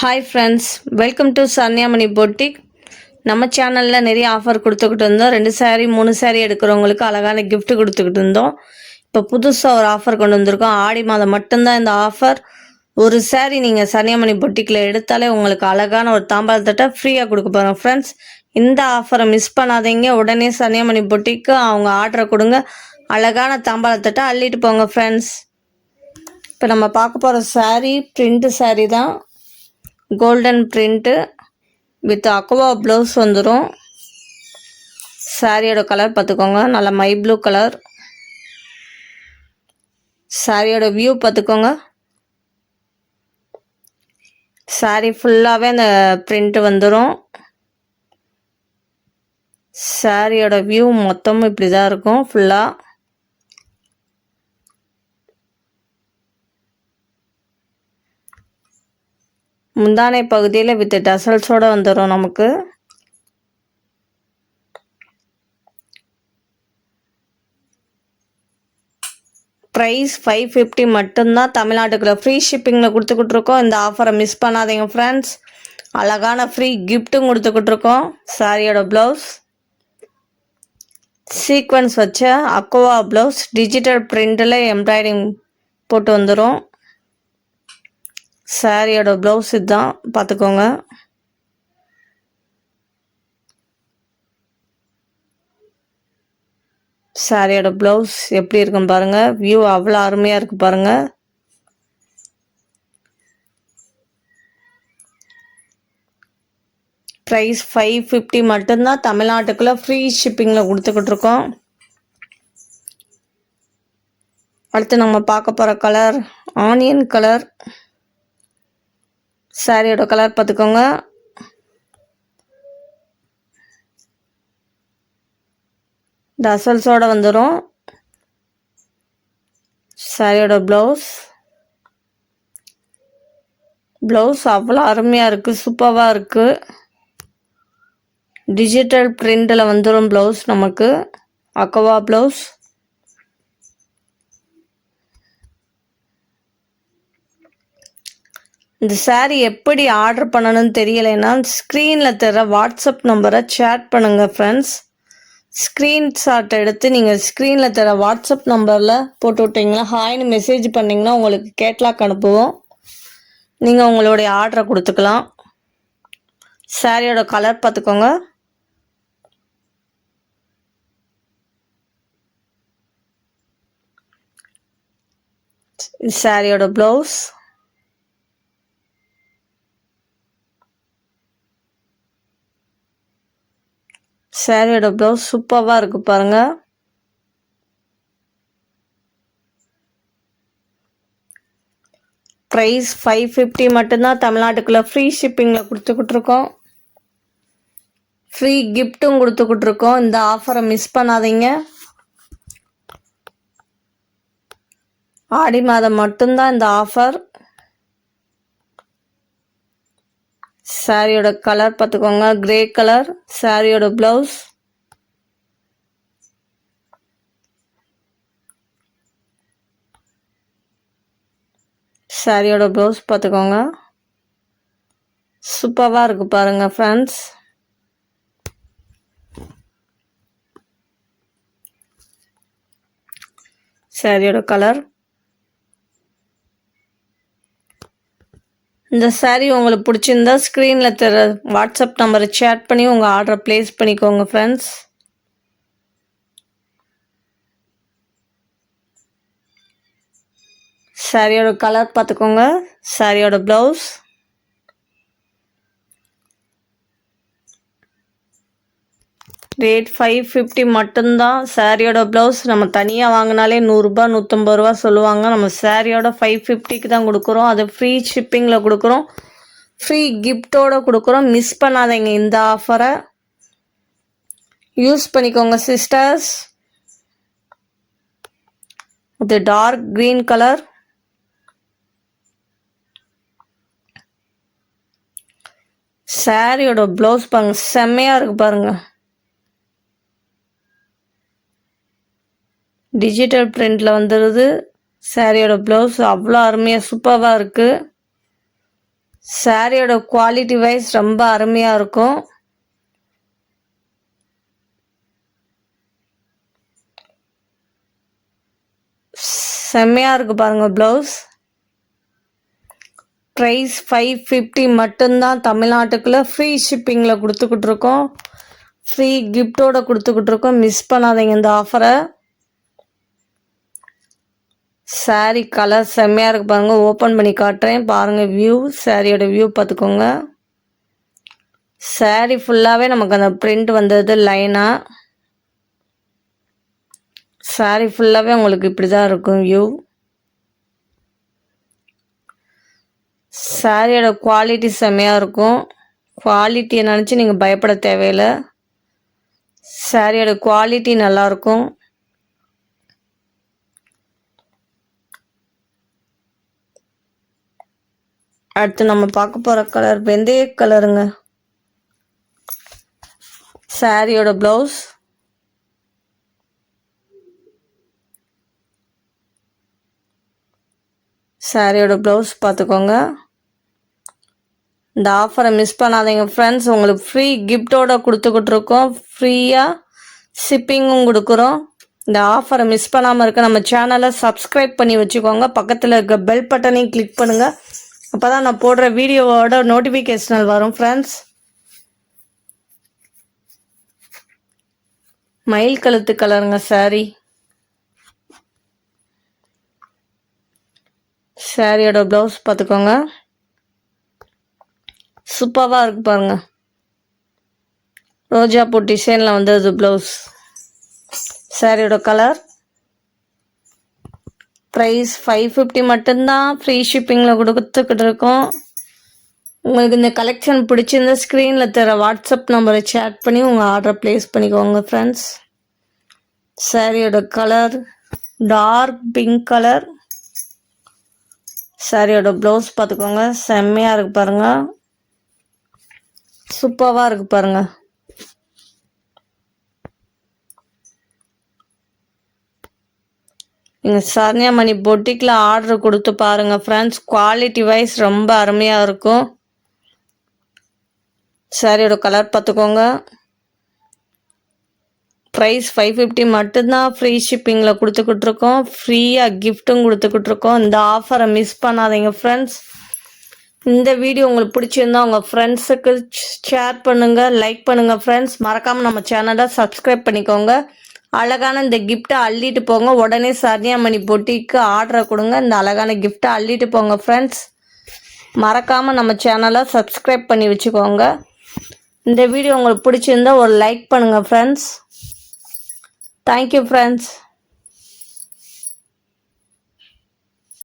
Hi friends, welcome to Sanyamani boutique. நம்ம சேனலில் நிறைய ஆஃபர் கொடுத்துக்கிட்டு இருந்தோம். 2 சாரீ 3 சாரீ எடுக்கிறவங்களுக்கு அழகான gift கொடுத்துக்கிட்டு இருந்தோம். இப்போ புதுசாக ஒரு ஆஃபர் கொண்டு வந்திருக்கோம். ஆடி மாதம் மட்டும்தான் இந்த ஆஃபர். ஒரு சாரீ நீங்கள் சன்யாமணி பொட்டிக்கில் எடுத்தாலே உங்களுக்கு அழகான ஒரு தாம்பாளத்தட்டை ஃப்ரீயாக கொடுக்க போகிறோம் ஃப்ரெண்ட்ஸ். இந்த ஆஃபரை மிஸ் பண்ணாதீங்க. உடனே சன்யாமணி பொட்டிக்கு அவங்க ஆர்டரை கொடுங்க. அழகான தாம்பாளத்தட்டை அள்ளிட்டு போங்க ஃப்ரெண்ட்ஸ். இப்போ நம்ம பார்க்க போகிற சாரீ பிரிண்ட் சாரீ தான். Golden print with Aqua blouse வந்துடும். சாரியோட கலர் பார்த்துக்கோங்க, நல்ல மை ப்ளூ கலர். சாரியோட வியூ பார்த்துக்கோங்க. சாரி ஃபுல்லாகவே அந்த பிரிண்ட் வந்துடும். சாரியோட வியூ மொத்தமும் இப்படி தான் இருக்கும் ஃபுல்லாக. முந்தானை பகுதியில் வித் டசல்ஸோடு வந்துடும் நமக்கு. ப்ரைஸ் 550 மட்டும்தான். தமிழ்நாட்டுக்குள்ள ஃப்ரீ ஷிப்பிங்கில் கொடுத்துக்கிட்ருக்கோம். இந்த ஆஃபரை மிஸ் பண்ணாதீங்க ஃப்ரெண்ட்ஸ். அழகான ஃப்ரீ கிஃப்ட்டும் கொடுத்துக்கிட்ருக்கோம். சாரியோட ப்ளவுஸ் சீக்வன்ஸ் வச்ச அக்வா ப்ளவுஸ், டிஜிட்டல் பிரிண்டில் எம்ப்ராய்டிங் போட்டு வந்துடும். சாரியோட ப்ளவுஸ் இதுதான் பார்த்துக்கோங்க. சாரியோட ப்ளவுஸ் எப்படி இருக்குன்னு பாருங்கள். வியூ அவ்வளோ அருமையாக இருக்குது பாருங்கள். ப்ரைஸ் 550 மட்டும்தான். தமிழ்நாட்டுக்குள்ளே ஃப்ரீ ஷிப்பிங்கில் கொடுத்துக்கிட்ருக்கோம். அடுத்து நம்ம பார்க்க போகிற கலர் ஆனியன் கலர். சாரியோட கலர் பார்த்துக்கோங்க. டசல்ஸோட வந்துடும். சாரியோட ப்ளவுஸ் அவ்வளோ அருமையாக இருக்குது, சூப்பராக இருக்குது. டிஜிட்டல் பிரிண்டில் வந்துடும் ப்ளவுஸ் நமக்கு. Aqua blouse. இந்த சாரீ எப்படி ஆர்டர் பண்ணணும்னு தெரியலைன்னா ஸ்க்ரீனில் தர வாட்ஸ்அப் நம்பரை சேட் பண்ணுங்கள் ஃப்ரெண்ட்ஸ். ஸ்க்ரீன்ஷாட் எடுத்து நீங்கள் ஸ்க்ரீனில் தர வாட்ஸ்அப் நம்பரில் போட்டு விட்டிங்கன்னா ஹாய்னு மெசேஜ் பண்ணிங்கன்னா உங்களுக்கு கேட்லாக் அனுப்புவோம். நீங்கள் உங்களுடைய ஆர்டரை கொடுத்துக்கலாம். சாரியோட கலர் பார்த்துக்கோங்க. சாரியோட ப்ளவுஸ். சாரியோட ப்ளவுஸ் சூப்பராக இருக்குது பாருங்கள். ப்ரைஸ் 550 மட்டும்தான். தமிழ்நாட்டுக்குள்ளே ஃப்ரீ ஷிப்பிங்கில் கொடுத்துக்கிட்ருக்கோம். ஃப்ரீ கிஃப்ட்டும் கொடுத்துக்கிட்ருக்கோம். இந்த ஆஃபரை மிஸ் பண்ணாதீங்க. ஆடி மாதம் மட்டும்தான் இந்த ஆஃபர். சாரியோட கலர் பார்த்துக்கோங்க, கிரே கலர். சாரியோட ப்ளவுஸ். சாரியோட ப்ளவுஸ் பார்த்துக்கோங்க. சூப்பராக இருக்குது பாருங்கள் ஃப்ரெண்ட்ஸ். சாரியோட கலர். இந்த சாரீ உங்களுக்கு பிடிச்சிருந்தா ஸ்க்ரீனில் தர வாட்ஸ்அப் நம்பரை சேட் பண்ணி உங்கள் ஆர்டரை ப்ளேஸ் பண்ணிக்கோங்க ஃப்ரெண்ட்ஸ். சாரியோட கலர் பார்த்துக்கோங்க. சாரியோட ப்ளவுஸ். ரேட் 550 மட்டும்தான். சாரியோட ப்ளவுஸ் நம்ம தனியாக வாங்கினாலே 100 ரூபா 150 ரூபா சொல்லுவாங்க. நம்ம சாரியோட 550க்கு தான் கொடுக்குறோம். அது ஃப்ரீ ஷிப்பிங்கில் கொடுக்குறோம். ஃப்ரீ கிஃப்டோடு கொடுக்குறோம். மிஸ் பண்ணாதீங்க இந்த ஆஃபரை. யூஸ் பண்ணிக்கோங்க சிஸ்டர்ஸ். இது டார்க் க்ரீன் கலர். சாரியோட ப்ளவுஸ் பாருங்க, செம்மையாக இருக்குது பாருங்கள். டிஜிட்டல் பிரிண்டில் வந்துடுது. சாரியோட ப்ளவுஸ் அவ்வளோ அருமையாக சூப்பராக இருக்குது. சாரியோட குவாலிட்டி வைஸ் ரொம்ப அருமையாக இருக்கும். செம்மையாக இருக்குது பாருங்கள் ப்ளவுஸ். ப்ரைஸ் 550 மட்டும்தான். தமிழ்நாட்டுக்குள்ளே ஃப்ரீ ஷிப்பிங்கில் கொடுத்துக்கிட்டு இருக்கோம். ஃப்ரீ கிஃப்டோடு கொடுத்துக்கிட்டு இருக்கோம். மிஸ் பண்ணாதீங்க இந்த ஆஃபரை. சாரீ கலர் செம்மையாக இருக்குது பாருங்கள். ஓப்பன் பண்ணி காட்டுறேன் பாருங்கள். வியூ சாரியோட வியூ பார்த்துக்கோங்க. சாரீ ஃபுல்லாகவே நமக்கு அந்த பிரிண்ட் வந்தது லைனாக. சாரீ ஃபுல்லாகவே உங்களுக்கு இப்படி தான் இருக்கும் வியூ. சாரியோட குவாலிட்டி செம்மையாக இருக்கும். குவாலிட்டியை நினச்சி நீங்கள் பயப்பட தேவையில்லை. சாரியோட குவாலிட்டி நல்லாயிருக்கும். அடுத்து நம்ம பார்க்க போகிற கலர் வெந்தய கலருங்க. சாரியோட ப்ளவுஸ். சாரியோட ப்ளவுஸ் பார்த்துக்கோங்க. இந்த ஆஃபரை மிஸ் பண்ணாதீங்க ஃப்ரெண்ட்ஸ். உங்களுக்கு ஃப்ரீ கிஃப்டோடு கொடுத்துக்கிட்டு இருக்கோம். ஃப்ரீயாக ஷிப்பிங்கும் கொடுக்குறோம். இந்த ஆஃபரை மிஸ் பண்ணாமல் இருக்க நம்ம சேனலை சப்ஸ்கிரைப் பண்ணி வச்சுக்கோங்க. பக்கத்தில் இருக்க பெல் பட்டனையும் கிளிக் பண்ணுங்கள். அப்போ தான் நான் போடுற வீடியோவோட நோட்டிஃபிகேஷனல் வரும் ஃப்ரெண்ட்ஸ். மயில் கழுத்து கலருங்க சாரி. சாரியோட ப்ளவுஸ் பார்த்துக்கோங்க. சூப்பராக இருக்கு பாருங்க. ரோஜா பூ டிசைனில் வந்தது ப்ளவுஸ். சாரியோட கலர். ப்ரைஸ் 550 மட்டும்தான். ஃப்ரீ ஷிப்பிங்கில் கொடுத்துக்கிட்டு இருக்கோம். உங்களுக்கு இந்த கலெக்ஷன் பிடிச்சிருந்தா ஸ்க்ரீனில் தர வாட்ஸ்அப் நம்பரை சேட் பண்ணி உங்கள் ஆர்டரை ப்ளேஸ் பண்ணிக்கோங்க ஃப்ரெண்ட்ஸ். சாரியோட கலர் டார்க் பிங்க் கலர். சாரியோட ப்ளவுஸ் பார்த்துக்கோங்க. செம்மையாக இருக்குது பாருங்கள். சூப்பராக இருக்குது பாருங்கள். நீங்கள் சரண்யாமணி பொட்டிக்கில் ஆர்டர் கொடுத்து பாருங்கள் ஃப்ரெண்ட்ஸ். குவாலிட்டி வைஸ் ரொம்ப அருமையாக இருக்கும். சாரியோட கலர் பார்த்துக்கோங்க. ப்ரைஸ் 550 மட்டும்தான். ஃப்ரீ ஷிப்பிங்கில் கொடுத்துக்கிட்டு இருக்கோம். ஃப்ரீயாக கிஃப்ட்டும் கொடுத்துக்கிட்டு இருக்கோம். இந்த ஆஃபரை மிஸ் பண்ணாதீங்க ஃப்ரெண்ட்ஸ். இந்த வீடியோ உங்களுக்கு பிடிச்சிருந்தா உங்கள் ஃப்ரெண்ட்ஸுக்கு ஷேர் பண்ணுங்கள், லைக் பண்ணுங்கள் ஃப்ரெண்ட்ஸ். மறக்காமல் நம்ம சேனலை சப்ஸ்கிரைப் பண்ணிக்கோங்க. அழகான இந்த கிஃப்ட்டை அள்ளிட்டு போங்க. உடனே சரண்யாமணி பொட்டிக்கு ஆர்டரை கொடுங்க. இந்த அழகான கிஃப்ட்டை அள்ளிட்டு போங்க ஃப்ரெண்ட்ஸ். மறக்காமல் நம்ம சேனலை சப்ஸ்கிரைப் பண்ணி வச்சுக்கோங்க. இந்த வீடியோ உங்களுக்கு பிடிச்சிருந்தா ஒரு லைக் பண்ணுங்கள் ஃப்ரெண்ட்ஸ். Thank you friends.